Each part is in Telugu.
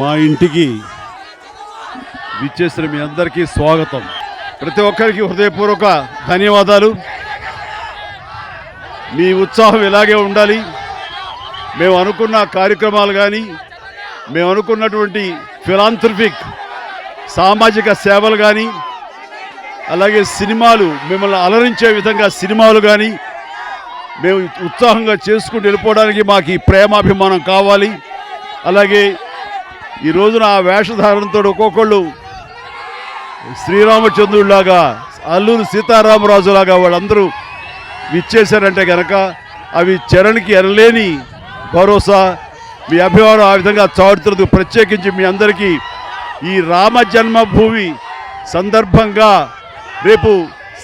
మా ఇంటికి విచ్చేసిన మీ అందరికీ స్వాగతం. ప్రతి ఒక్కరికి హృదయపూర్వక ధన్యవాదాలు. మీ ఉత్సాహం ఇలాగే ఉండాలి. మేము అనుకున్న కార్యక్రమాలు కానీ, మేము అనుకున్నటువంటి ఫిలాంథ్రఫిక్ సామాజిక సేవలు కానీ, అలాగే సినిమాలు, మిమ్మల్ని అలరించే విధంగా సినిమాలు కానీ మేము ఉత్సాహంగా చేసుకుంటూ వెళ్ళిపోవడానికి మాకు ఈ ప్రేమాభిమానం కావాలి. అలాగే ఈ రోజున ఆ వేషధారణతో ఒక్కొక్కళ్ళు శ్రీరామచంద్రుడిలాగా, అల్లూరి సీతారామరాజులాగా వాళ్ళందరూ విచ్చేశారంటే కనుక అవి చరణ్కి ఎనలేని భరోసా. మీ అభిమానం ఆ విధంగా చాటుతున్నది. ప్రత్యేకించి మీ అందరికీ ఈ రామ జన్మభూమి సందర్భంగా రేపు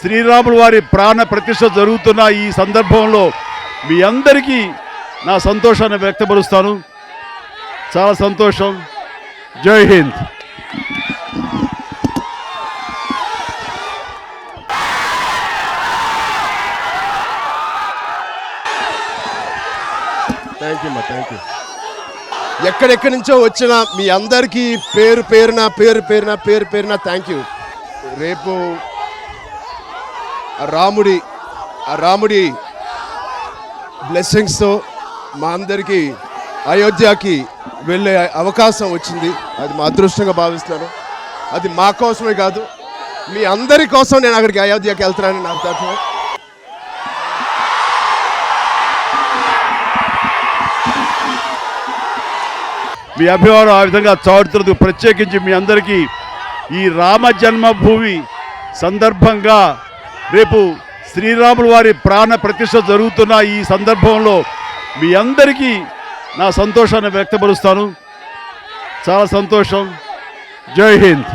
శ్రీరాముల వారి ప్రాణ ప్రతిష్ఠ జరుగుతున్న ఈ సందర్భంలో మీ అందరికీ నా సంతోషాన్ని వ్యక్తపరుస్తాను. చాలా సంతోషం. జై హింద్. థ్యాంక్ యూ ఎక్కడెక్కడి నుంచో వచ్చిన మీ అందరికీ పేరు పేరున థ్యాంక్ యూ. రేపు రాముడి బ్లెస్సింగ్స్తో మా అందరికీ అయోధ్యకి వెళ్ళే అవకాశం వచ్చింది. అది మా అదృష్టంగా భావిస్తున్నాను. అది మా కోసమే కాదు, మీ అందరి కోసం నేను అక్కడికి అయోధ్యకి వెళ్తున్నానని నాకు తరఫున. మీ అభిమానం ఆ విధంగా చాటుతున్నది. ప్రత్యేకించి మీ అందరికీ ఈ రామ జన్మభూమి సందర్భంగా రేపు శ్రీరాముల వారి ప్రాణ ప్రతిష్ఠ జరుగుతున్న ఈ సందర్భంలో మీ అందరికీ నా సంతోషాన్ని వ్యక్తపరుస్తాను. చాలా సంతోషం. జై హింద్.